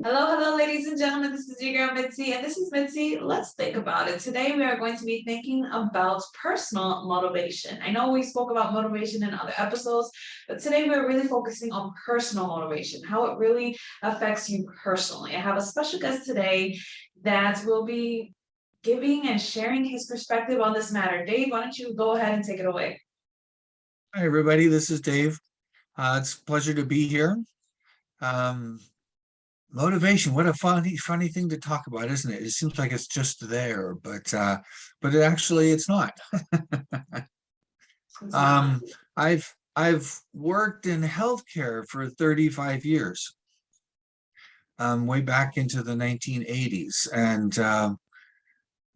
Hello, ladies and gentlemen. This is your girl Mitzi, and this is Mitzi. Let's think about it. Today, we are going to be thinking about personal motivation. I know we spoke about motivation in other episodes, but today we're really focusing on personal motivation, how it really affects you personally. I have a special guest today that will be giving and sharing his perspective on this matter. Dave, why don't you go ahead and take it away? Hi, everybody. This is Dave. It's a pleasure to be here. Um, Motivation, what a funny thing to talk about, isn't it? It seems like it's just there, but it's not. It's not. Um, I've worked in healthcare for 35 years, way back into the 1980s, and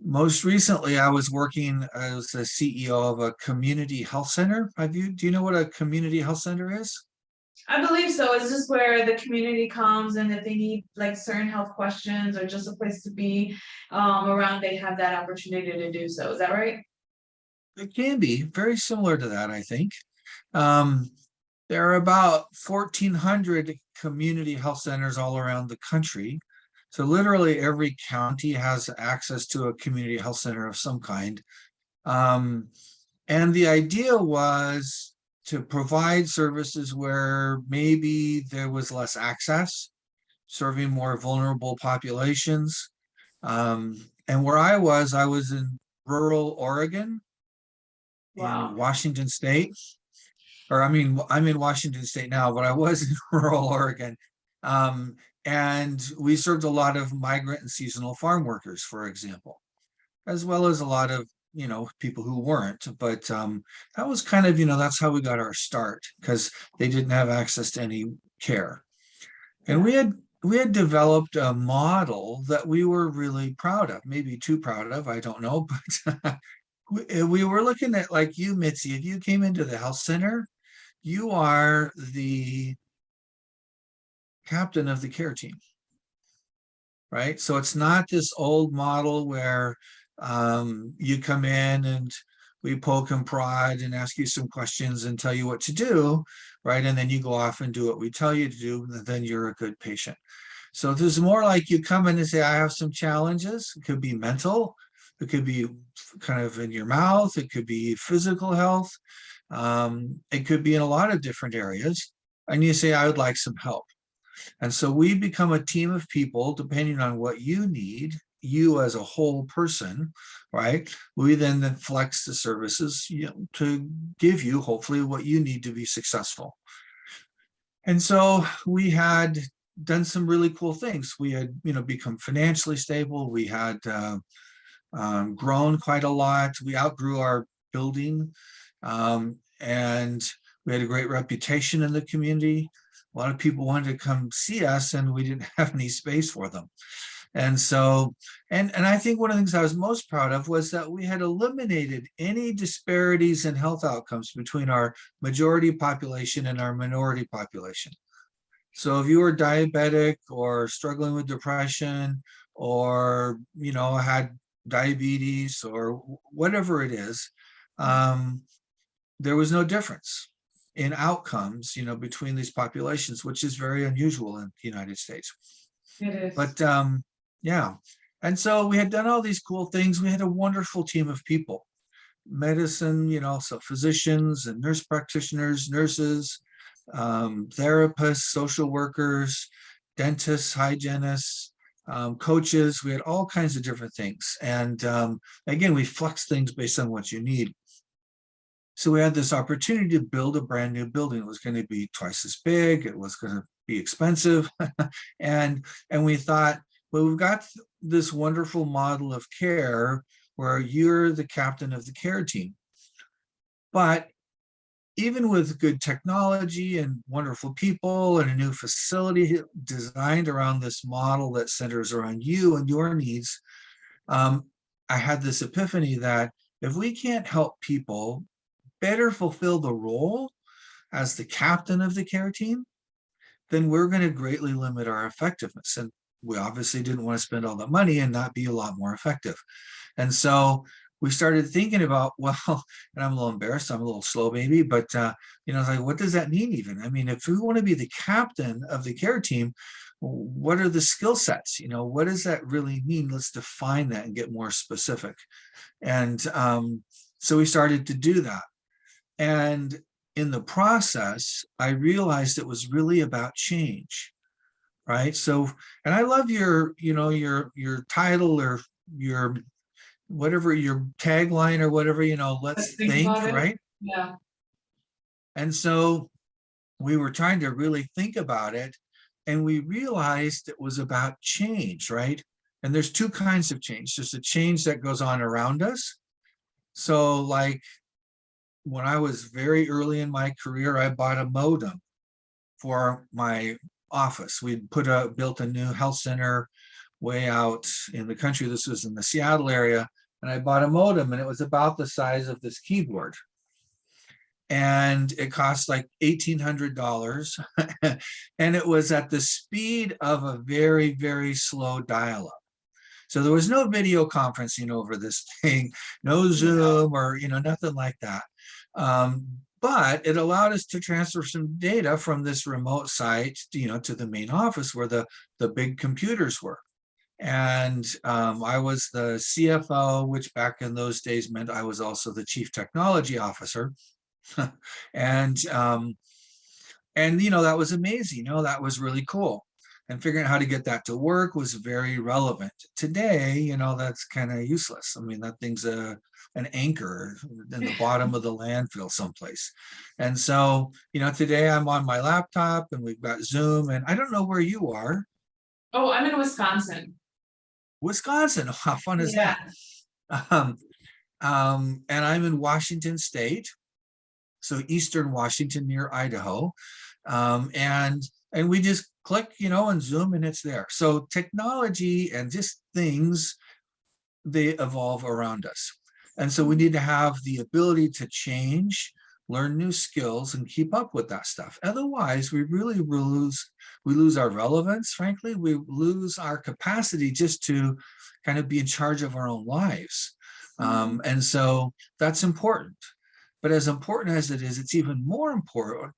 most recently I was working as the CEO of a community health center. Do you know what a community health center is? I believe so. It's just where the community comes and if they need like certain health questions or just a place to be around, they have that opportunity to do so. Is that right? It can be very similar to that, I think. Um, there are about 1,400 community health centers all around the country. So literally every county has access to a community health center of some kind. Um, and the idea was to provide services where maybe there was less access, serving more vulnerable populations. And where I was in rural Oregon, in Wow. Washington State, or I mean, I'm in Washington State now, but I was in rural Oregon. Um, and we served a lot of migrant and seasonal farm workers, for example, as well as a lot of, people who weren't. But that was kind of, that's how we got our start because they didn't have access to any care. And Yeah. we had developed a model that we were really proud of, maybe too proud of, I don't know, but we were looking at, like, you, Mitzi, if you came into the health center, you are the captain of the care team, right? So it's not this old model where you come in and we poke and prod and ask you some questions and tell you what to do, right? And then you go off and do what we tell you to do, and then you're a good patient. So this is more like you come in and say, I have some challenges. It could be mental, it could be kind of in your mouth, it could be physical health, it could be in a lot of different areas. And you say, I would like some help. And so we become a team of people, depending on what you need, you as a whole person, right? We then flex the services, to give you hopefully what you need to be successful. And so we had done some really cool things. We had, become financially stable. We had grown quite a lot. We outgrew our building, and we had a great reputation in the community. A lot of people wanted to come see us, and we didn't have any space for them. And so, and I think one of the things I was most proud of was that we had eliminated any disparities in health outcomes between our majority population and our minority population. So if you were diabetic or struggling with depression or, had diabetes or whatever it is, there was no difference in outcomes, between these populations, which is very unusual in the United States. It is. But yeah. And so we had done all these cool things. We had a wonderful team of people, medicine, so physicians and nurse practitioners, nurses, therapists, social workers, dentists, hygienists, coaches. We had all kinds of different things. And again, we flex things based on what you need. So we had this opportunity to build a brand new building. It was going to be twice as big. It was going to be expensive. and we thought, well, we've got this wonderful model of care where you're the captain of the care team. But even with good technology and wonderful people and a new facility designed around this model that centers around you and your needs, I had this epiphany that if we can't help people better fulfill the role as the captain of the care team, then we're going to greatly limit our effectiveness. And we obviously didn't want to spend all that money and not be a lot more effective. And so we started thinking about, well, and I'm a little embarrassed, I'm a little slow maybe, but it's like, what does that mean even? I mean, if we want to be the captain of the care team, what are the skill sets? What does that really mean? Let's define that and get more specific. And so we started to do that. And in the process, I realized it was really about change, right? So, and I love your title, or your whatever, your tagline, or whatever, Let's let's think think, about it. right? Yeah. And so we were trying to really think about it, and we realized it was about change, right? And there's two kinds of change. There's a change that goes on around us. So like when I was very early in my career, I bought a modem for my office. We'd built a new health center way out in the country. This was in the Seattle area. And I bought a modem, and it was about the size of this keyboard. And it cost like $1,800. And it was at the speed of a very, very slow dial-up. So there was no video conferencing over this thing, no Zoom, or nothing like that. But it allowed us to transfer some data from this remote site, to the main office where the big computers were. And I was the CFO, which back in those days meant I was also the chief technology officer. and that was amazing. That was really cool. And figuring out how to get that to work was very relevant. Today, that's kind of useless. I mean, that thing's an anchor in the bottom of the landfill someplace. And so, today I'm on my laptop, and we've got Zoom, and I don't know where you are. Oh, I'm in Wisconsin. Wisconsin. How fun is Yeah. that? And I'm in Washington State, so Eastern Washington near Idaho. And we just click, and Zoom, and it's there. So technology and just things, they evolve around us. And so we need to have the ability to change, learn new skills, and keep up with that stuff. Otherwise, we really lose our relevance. Frankly, we lose our capacity just to kind of be in charge of our own lives. And so that's important. But as important as it is, it's even more important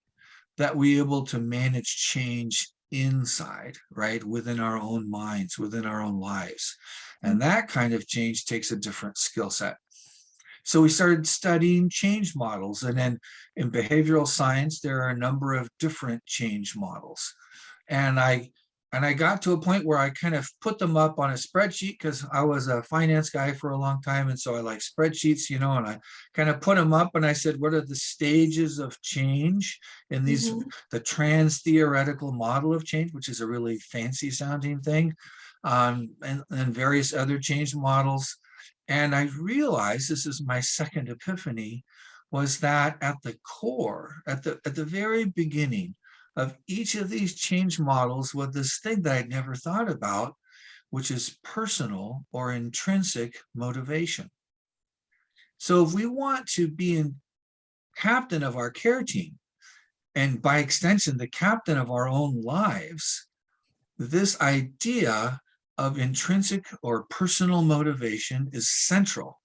that we're able to manage change inside, right? Within our own minds, within our own lives. And that kind of change takes a different skill set. So we started studying change models. And then in behavioral science, there are a number of different change models. And I got to a point where I kind of put them up on a spreadsheet, because I was a finance guy for a long time. And so I like spreadsheets, and I kind of put them up, and I said, what are the stages of change in these, the trans-theoretical model of change, which is a really fancy sounding thing, and various other change models. And I realized, this is my second epiphany, was that at the core, at the very beginning of each of these change models, was this thing that I'd never thought about, which is personal or intrinsic motivation. So if we want to be captain of our care team, and by extension, the captain of our own lives, this idea of intrinsic or personal motivation is central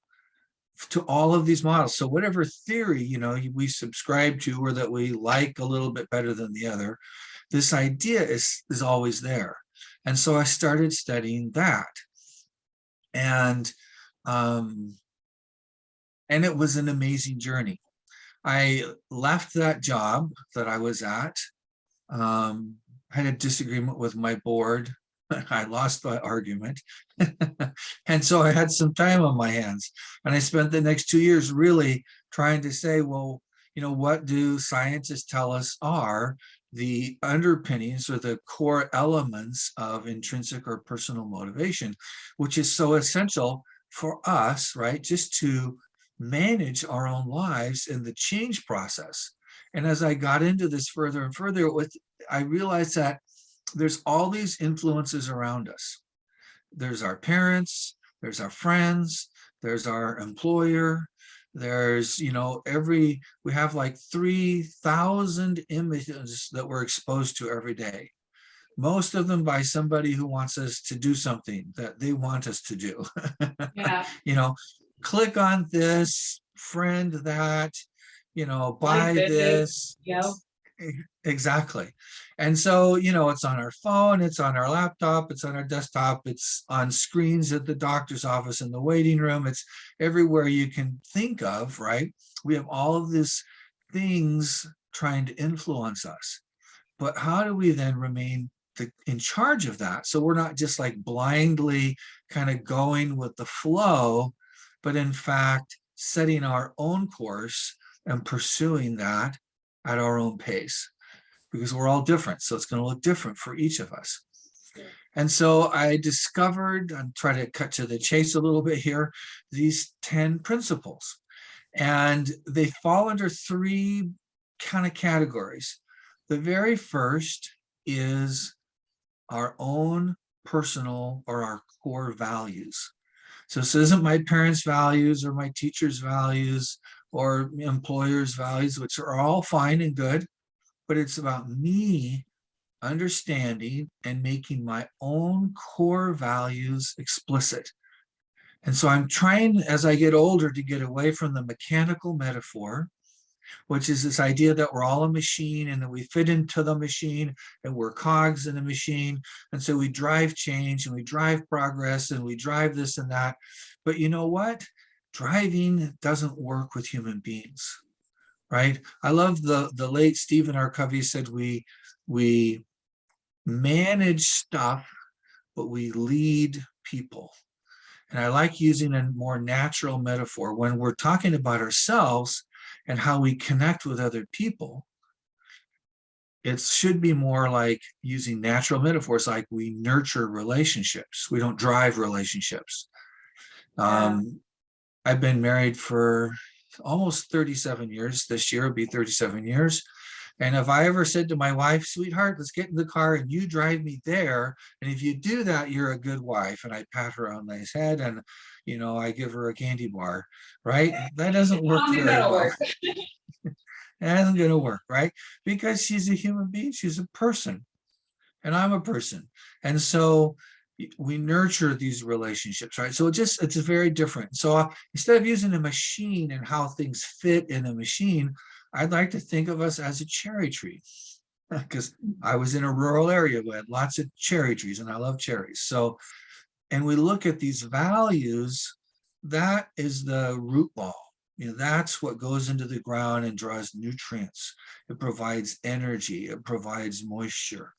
to all of these models. So whatever theory, we subscribe to, or that we like a little bit better than the other, this idea is always there. And so I started studying that. And it was an amazing journey. I left that job that I was at, had a disagreement with my board. I lost the argument. And so I had some time on my hands, and I spent the next 2 years really trying to say, well, what do scientists tell us are the underpinnings or the core elements of intrinsic or personal motivation, which is so essential for us, right? Just to manage our own lives in the change process. And as I got into this further and further, I realized that there's all these influences around us. There's our parents, there's our friends, there's our employer, there's, we have like 3,000 images that we're exposed to every day. Most of them by somebody who wants us to do something that they want us to do. Yeah. click on this, friend that, Like buy this. this. Yep. Exactly. And so, it's on our phone, it's on our laptop, it's on our desktop, it's on screens at the doctor's office, in the waiting room, it's everywhere you can think of, right? We have all of these things trying to influence us. But how do we then remain in charge of that? So we're not just like blindly kind of going with the flow, but in fact, setting our own course and pursuing that at our own pace, because we're all different. So it's going to look different for each of us. And so I discovered, I'm trying to cut to the chase a little bit here, these 10 principles. And they fall under 3 kind of categories. The very first is our own personal or our core values. So this isn't my parents' values or my teacher's values or employers' values, which are all fine and good, but it's about me understanding and making my own core values explicit. And so I'm trying, as I get older, to get away from the mechanical metaphor, which is this idea that we're all a machine and that we fit into the machine and we're cogs in the machine. And so we drive change and we drive progress and we drive this and that. But you know what? Driving doesn't work with human beings, right? I love the late Stephen R. Covey said we manage stuff, but we lead people. And I like using a more natural metaphor when we're talking about ourselves and how we connect with other people. It should be more like using natural metaphors, like we nurture relationships. We don't drive relationships. Yeah. I've been married for almost 37 years. This year will be 37 years. And if I ever said to my wife, sweetheart, let's get in the car and you drive me there. And if you do that, you're a good wife. And I pat her on the head and, I give her a candy bar, right? That doesn't I work don't think very that'll well. work. That isn't going to work, right? Because she's a human being. She's a person and I'm a person. And so we nurture these relationships, right? So it's very different. So instead of using a machine and how things fit in a machine, I'd like to think of us as a cherry tree, because I was in a rural area where had lots of cherry trees and I love cherries. So, and we look at these values, that is the root ball. That's what goes into the ground and draws nutrients. It provides energy, it provides moisture.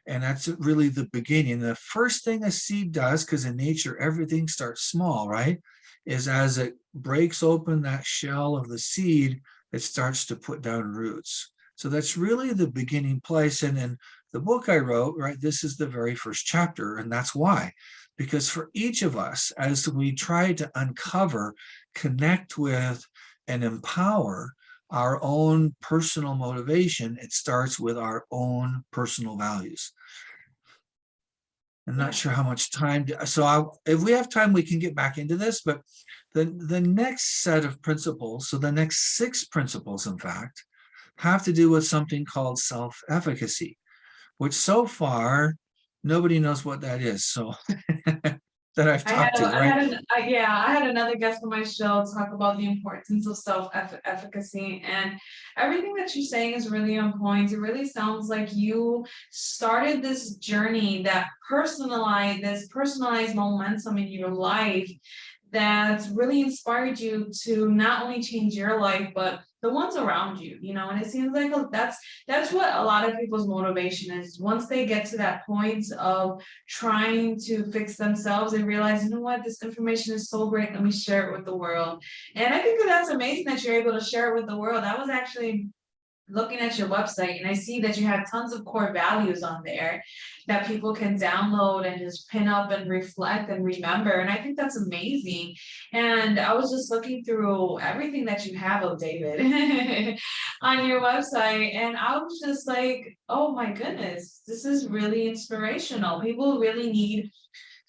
And that's really the beginning. The first thing a seed does, because in nature, everything starts small, right? Is as it breaks open that shell of the seed, it starts to put down roots. So that's really the beginning place. And in the book I wrote, right, this is the very first chapter. And that's why, because for each of us, as we try to uncover, connect with, and empower our own personal motivation, it starts with our own personal values. I'm not sure how much time, if we have time, we can get back into this, but the next set of principles, so the next 6 principles, in fact, have to do with something called self-efficacy, which so far, nobody knows what that is. So that I've talked to, right? I had another guest on my show talk about the importance of self-efficacy, and everything that you're saying is really on point. It really sounds like you started this journey that personalized momentum in your life that's really inspired you to not only change your life, but the ones around you, and it seems like that's what a lot of people's motivation is. Once they get to that point of trying to fix themselves, they realize, what, this information is so great, let me share it with the world. And I think that's amazing that you're able to share it with the world. I was actually looking at your website and I see that you have tons of core values on there that people can download and just pin up and reflect and remember. And I think that's amazing. And I was just looking through everything that you have of David on your website. And I was just like, oh my goodness, this is really inspirational. People really need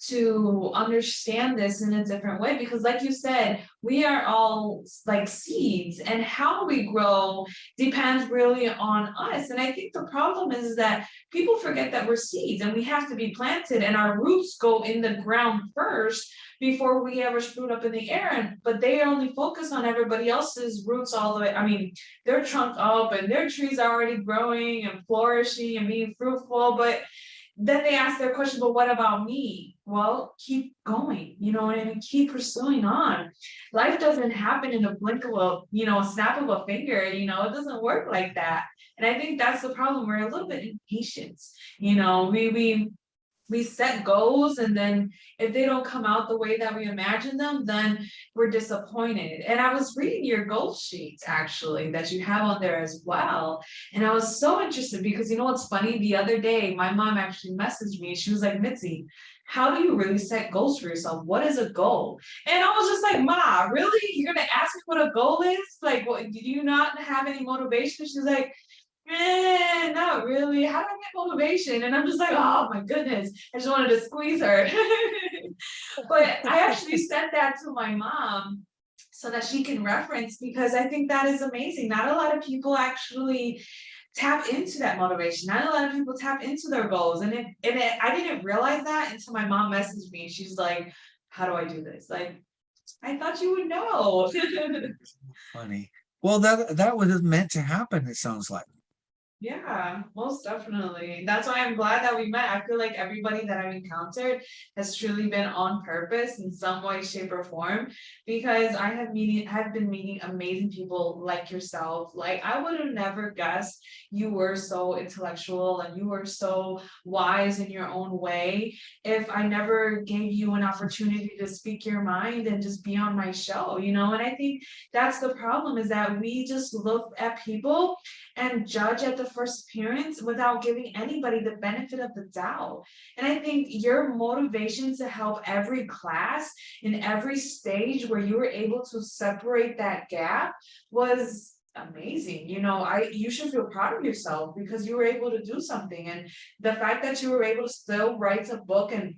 to understand this in a different way, because like you said, we are all like seeds, and how we grow depends really on us. And I think the problem is that people forget that we're seeds and we have to be planted, and our roots go in the ground first before we ever sprout up in the air. And but they only focus on everybody else's roots all the way. I mean, they're trunked up and their trees are already growing and flourishing and being fruitful, but then they ask their question, but what about me? Well, keep going, you know what I mean? Keep pursuing on. Life doesn't happen in a blink of a, a snap of a finger, it doesn't work like that. And I think that's the problem. We're a little bit impatient. We set goals, and then if they don't come out the way that we imagine them, then we're disappointed. And I was reading your goal sheets actually that you have on there as well, and I was so interested because what's funny, the other day my mom actually messaged me. She was like, Mitzi, how do you really set goals for yourself? What is a goal? And I was just like, Ma, really, you're gonna ask me what a goal is? Like, what, do you not have any motivation? She's like, not really. How do I get motivation? And I'm just like, oh my goodness, I just wanted to squeeze her. But I actually sent that to my mom so that she can reference, because I think that is amazing. Not a lot of people actually tap into that motivation. Not a lot of people tap into their goals. I didn't realize that until my mom messaged me. She's like, how do I do this? Like, I thought you would know. Funny. Well, that was meant to happen, it sounds like. Yeah, most definitely. That's why I'm glad that we met. I feel like everybody that I've encountered has truly been on purpose in some way, shape, or form, because have been meeting amazing people like yourself. Like, I would have never guessed you were so intellectual and you were so wise in your own way if I never gave you an opportunity to speak your mind and just be on my show, And I think that's the problem, is that we just look at people and judge at the first appearance without giving anybody the benefit of the doubt. And I think your motivation to help every class in every stage where you were able to separate that gap was amazing. You should feel proud of yourself because you were able to do something. And the fact that you were able to still write a book and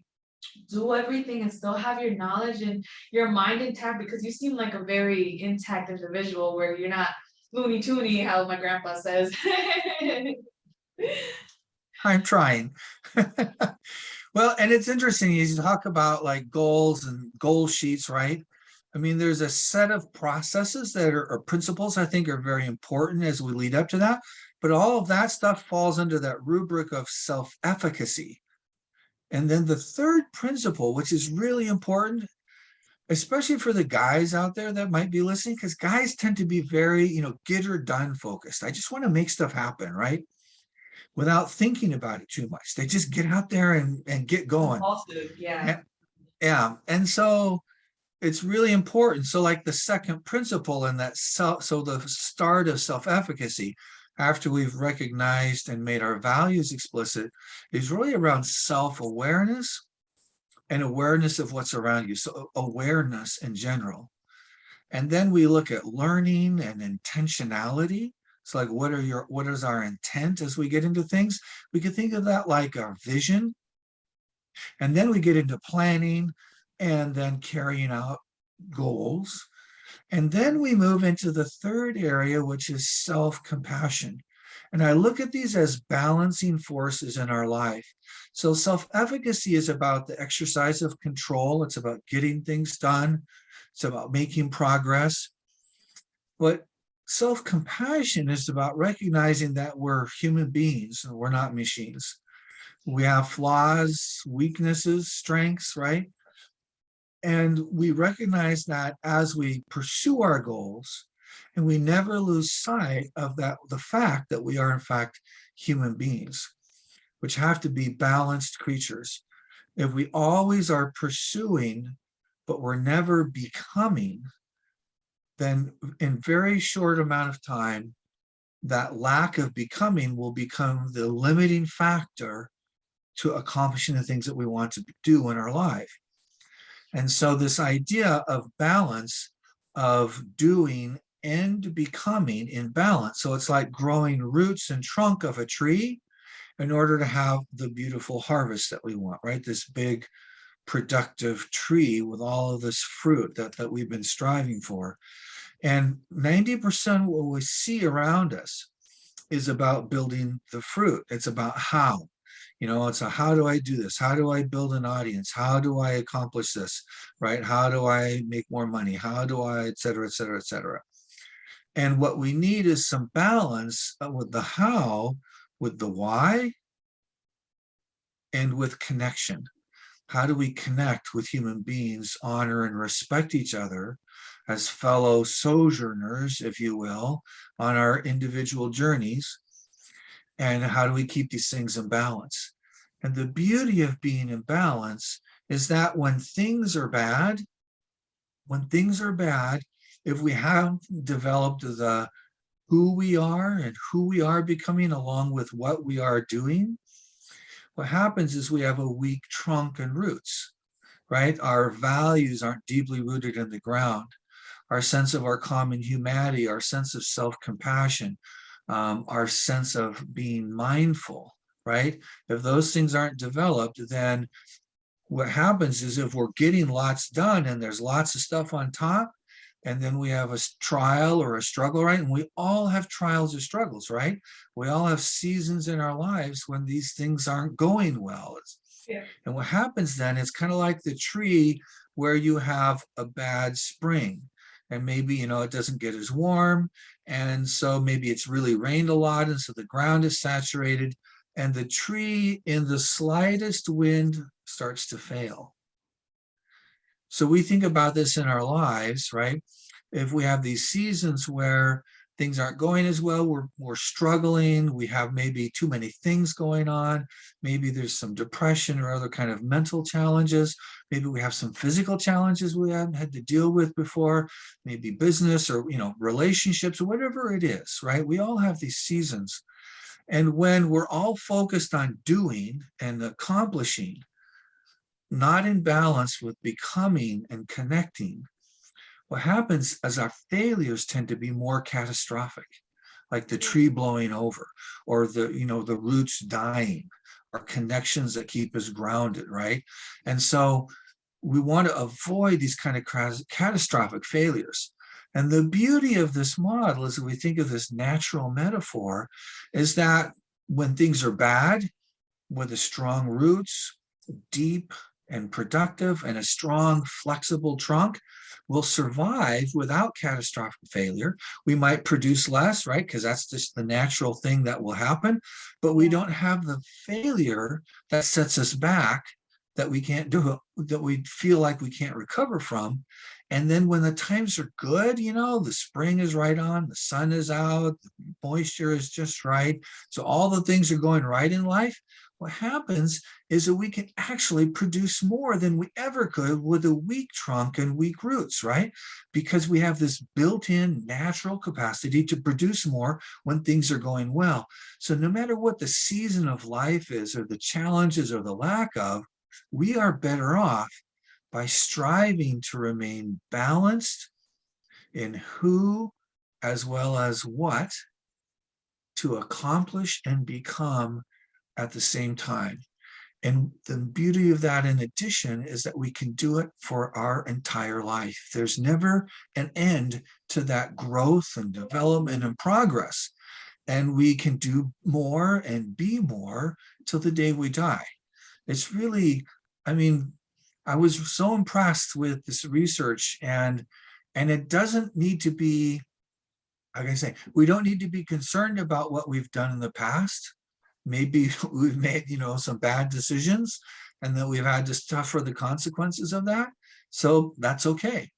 do everything and still have your knowledge and your mind intact, because you seem like a very intact individual where you're not loony toony, how my grandpa says. I'm trying. Well, and it's interesting, you talk about like goals and goal sheets, right? I mean, there's a set of processes that or principles I think are very important as we lead up to that. But all of that stuff falls under that rubric of self-efficacy. And then the third principle, which is really important, especially for the guys out there that might be listening, because guys tend to be very, get her done focused. I just want to make stuff happen, right? Without thinking about it too much. They just get out there and get going. Yeah. Yeah. And so it's really important. So like the second principle in that so the start of self-efficacy, after we've recognized and made our values explicit, is really around self-awareness and awareness of what's around you. So awareness in general. And then we look at learning and intentionality. So like, what is our intent as we get into things? We can think of that like our vision. And then we get into planning and then carrying out goals. And then we move into the third area, which is self-compassion. And I look at these as balancing forces in our life. So self-efficacy is about the exercise of control. It's about getting things done. It's about making progress. But self-compassion is about recognizing that we're human beings and we're not machines. We have flaws, weaknesses, strengths, right? And we recognize that as we pursue our goals, and we never lose sight of the fact that we are in fact human beings, which have to be balanced creatures. If we always are pursuing, but we're never becoming, then in very short amount of time, that lack of becoming will become the limiting factor to accomplishing the things that we want to do in our life. And so this idea of balance, of doing and becoming in balance. So it's like growing roots and trunk of a tree in order to have the beautiful harvest that we want, right? This big productive tree with all of this fruit that we've been striving for. And 90% of what we see around us is about building the fruit. It's about how. It's a how do I do this? How do I build an audience? How do I accomplish this? Right? How do I make more money? How do I, et cetera, et cetera, et cetera. And what we need is some balance with the how, with the why, and with connection. How do we connect with human beings, honor and respect each other as fellow sojourners, if you will, on our individual journeys? And how do we keep these things in balance? And the beauty of being in balance is that when things are bad, if we have developed the who we are and who we are becoming along with what we are doing, what happens is we have a weak trunk and roots, right? Our values aren't deeply rooted in the ground. Our sense of our common humanity, our sense of self-compassion, our sense of being mindful, right? If those things aren't developed, then what happens is if we're getting lots done and there's lots of stuff on top, and then we have a trial or a struggle, right? And we all have trials or struggles, right? We all have seasons in our lives when these things aren't going well. Yeah. And what happens then, it's kind of like the tree where you have a bad spring. And maybe, it doesn't get as warm. And so maybe it's really rained a lot. And so the ground is saturated. And the tree in the slightest wind starts to fail. So we think about this in our lives, right? If we have these seasons where things aren't going as well, we're struggling, we have maybe too many things going on, maybe there's some depression or other kind of mental challenges, maybe we have some physical challenges we haven't had to deal with before, maybe business or relationships or whatever it is, right? We all have these seasons. And when we're all focused on doing and accomplishing, not in balance with becoming and connecting, what happens is our failures tend to be more catastrophic, like the tree blowing over or the roots dying, or connections that keep us grounded, right? And so we want to avoid these kind of catastrophic failures. And the beauty of this model is that we think of this natural metaphor is that when things are bad, with the strong roots, deep and productive, and a strong, flexible trunk, will survive without catastrophic failure. We might produce less, right? Because that's just the natural thing that will happen. But we don't have the failure that sets us back, that we can't do it, that we feel like we can't recover from. And then when the times are good, the spring is right on, the sun is out, the moisture is just right. So all the things are going right in life. What happens is that we can actually produce more than we ever could with a weak trunk and weak roots, right? Because we have this built-in natural capacity to produce more when things are going well. So no matter what the season of life is or the challenges or the lack of, we are better off by striving to remain balanced in who as well as what to accomplish and become at the same time. And the beauty of that, in addition, is that we can do it for our entire life. There's never an end to that growth and development and progress. And we can do more and be more till the day we die. It's really, I was so impressed with this research, and it doesn't need to be, like I say, we don't need to be concerned about what we've done in the past. Maybe we've made, some bad decisions, and then we've had to suffer the consequences of that. So that's okay.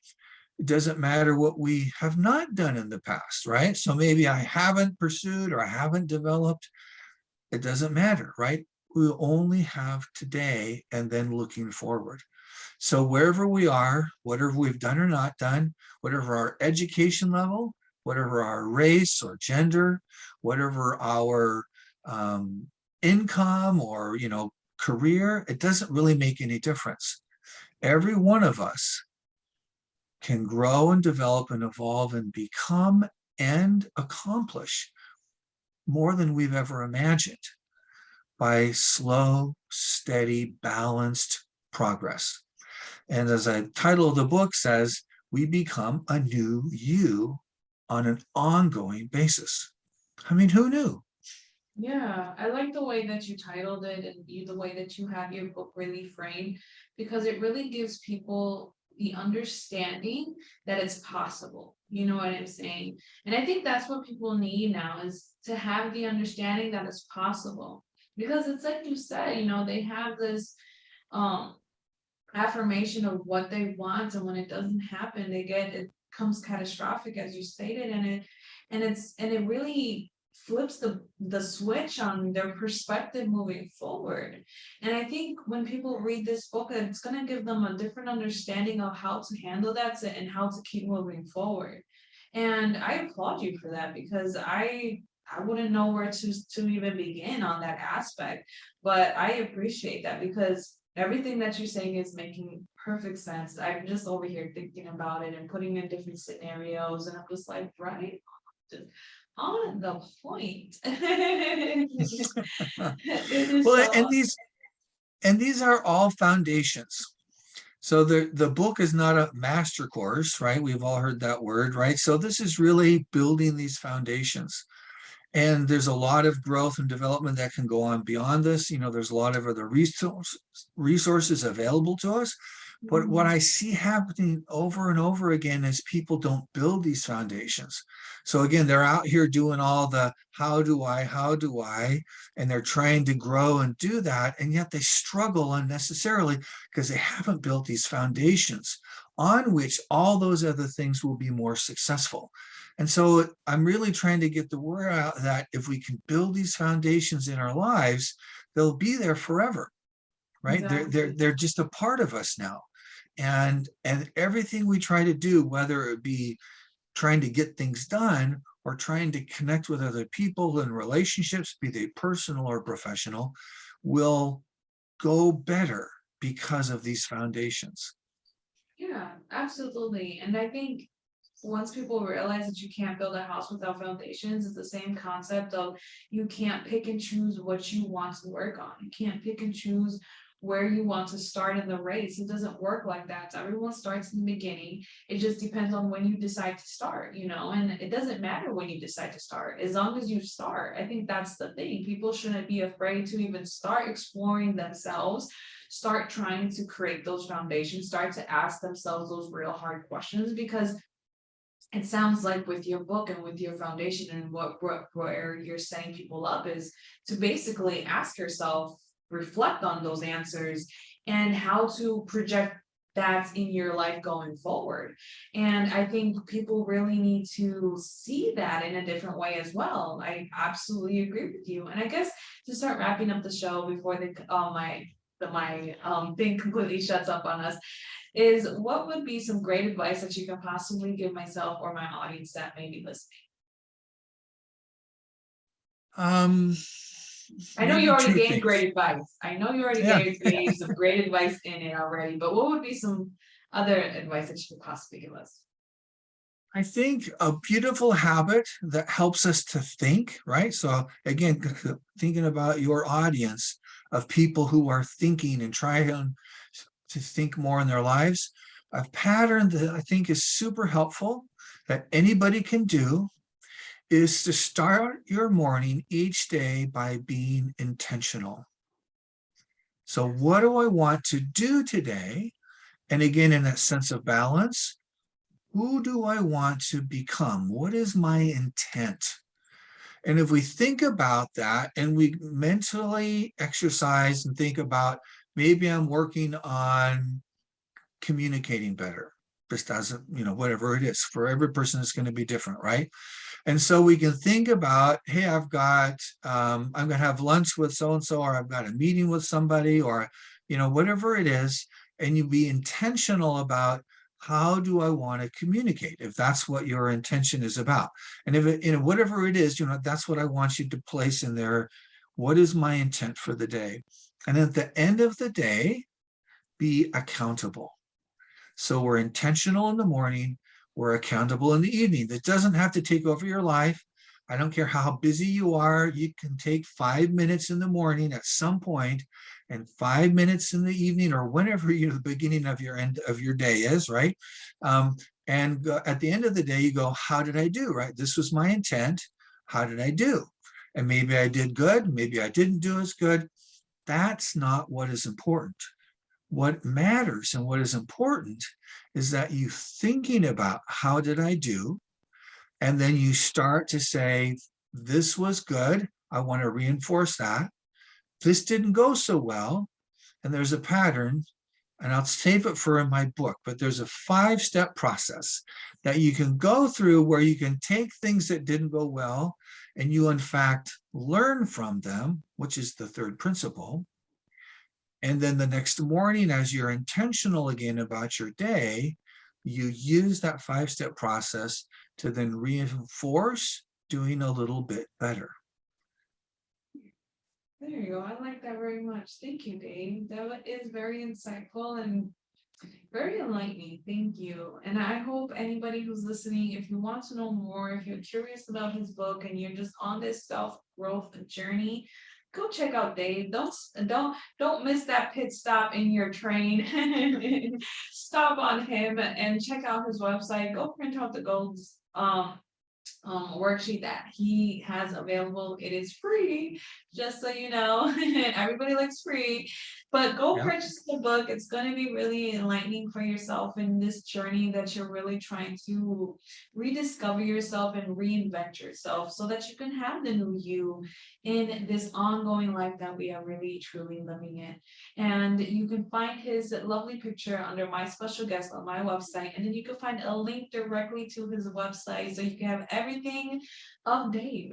It doesn't matter what we have not done in the past, right? So maybe I haven't pursued or I haven't developed. It doesn't matter, right? We only have today and then looking forward. So wherever we are, whatever we've done or not done, whatever our education level, whatever our race or gender, whatever our income or career, it doesn't really make any difference. Every one of us can grow and develop and evolve and become and accomplish more than we've ever imagined by slow, steady, balanced progress. And as the title of the book says, we become a new you on an ongoing basis. I mean, who knew? Yeah, I like the way that you titled it and the way that you have your book really framed, because it really gives people the understanding that it's possible. You know what I'm saying? And I think that's what people need now, is to have the understanding that it's possible. Because it's like you said, they have this um affirmation of what they want, and when it doesn't happen, it comes catastrophic, as you stated, and it really flips the switch on their perspective moving forward. And I think when people read this book, it's going to give them a different understanding of how to handle that, and how to keep moving forward. And I applaud you for that, because I wouldn't know where to even begin on that aspect. But I appreciate that, because everything that you're saying is making perfect sense. I'm just over here thinking about it and putting in different scenarios, and I'm just like, right, just on the point. It is Well, so and these are all foundations. So the book is not a master course, right? We've all heard that word, right? So this is really building these foundations. And there's a lot of growth and development that can go on beyond this. There's a lot of other resources available to us. But what I see happening over and over again is people don't build these foundations. So again, they're out here doing all the how do I, and they're trying to grow and do that. And yet they struggle unnecessarily because they haven't built these foundations on which all those other things will be more successful. And so I'm really trying to get the word out that if we can build these foundations in our lives, they'll be there forever, right? exactly. They're just a part of us now. And everything we try to do, whether it be trying to get things done or trying to connect with other people in relationships, be they personal or professional, will go better because of these foundations. Yeah, absolutely. And I think once people realize that you can't build a house without foundations, it's the same concept of you can't pick and choose what you want to work on. You can't pick and choose where you want to start in the race. It doesn't work like that. Everyone starts in the beginning. It just depends on when you decide to start, and it doesn't matter when you decide to start, as long as you start. I think that's the thing. People shouldn't be afraid to even start exploring themselves, start trying to create those foundations, start to ask themselves those real hard questions, because it sounds like with your book and with your foundation and where you're setting people up is to basically ask yourself, reflect on those answers, and how to project that in your life going forward. And I think people really need to see that in a different way as well. I absolutely agree with you. And I guess to start wrapping up the show before my thing completely shuts up on us, is what would be some great advice that you can possibly give myself or my audience that may be listening? Um, I know you Maybe already two gave things. great advice. I know you already Yeah. gave some great advice in it already, but what would be some other advice that you could possibly give us? I think a beautiful habit that helps us to think, right? So again, thinking about your audience of people who are thinking and trying to think more in their lives, a pattern that I think is super helpful that anybody can do is to start your morning each day by being intentional. So what do I want to do today? And again, in that sense of balance, who do I want to become? What is my intent? And if we think about that and we mentally exercise and think about maybe I'm working on communicating better, just as whatever it is, for every person it's going to be different, right? And so we can think about, hey, I'm going to have lunch with so and so, or I've got a meeting with somebody, or whatever it is, and you be intentional about how do I want to communicate, if that's what your intention is about. And if whatever it is, that's what I want you to place in there. What is my intent for the day? And at the end of the day, be accountable. So we're intentional in the morning, we're accountable in the evening. That doesn't have to take over your life. I don't care how busy you are. You can take 5 minutes in the morning at some point and 5 minutes in the evening, or whenever the beginning of your end of your day is, right? At the end of the day, you go, how did I do, right? This was my intent. How did I do? And maybe I did good, maybe I didn't do as good. That's not what is important. What matters and what is important is that you thinking about how did I do, and then you start to say, this was good, I want to reinforce that. This didn't go so well, and there's a pattern, and I'll save it for in my book, but there's a 5-step process that you can go through where you can take things that didn't go well and you in fact learn from them, which is the third principle. And then the next morning, as you're intentional again about your day, you use that 5-step process to then reinforce doing a little bit better. There you go. I like that very much. Thank you, Dave. That is very insightful and very enlightening. Thank you. And I hope anybody who's listening, if you want to know more, if you're curious about his book and you're just on this self-growth journey, go check out Dave. Don't miss that pit stop in your train. Stop on him and check out his website. Go print out the goals worksheet that he has available. It is free, just so you know. Everybody likes free, but go Yeah. purchase the book. It's going to be really enlightening for yourself in this journey that you're really trying to rediscover yourself and reinvent yourself so that you can have the new you in this ongoing life that we are really truly living in. And you can find his lovely picture under my special guest on my website, and then you can find a link directly to his website so you can have everything of Dave.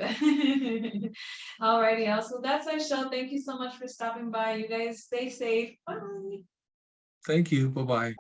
Alrighty, so that's our show. Thank you so much for stopping by. You guys stay safe. Bye. Thank you. Bye-bye.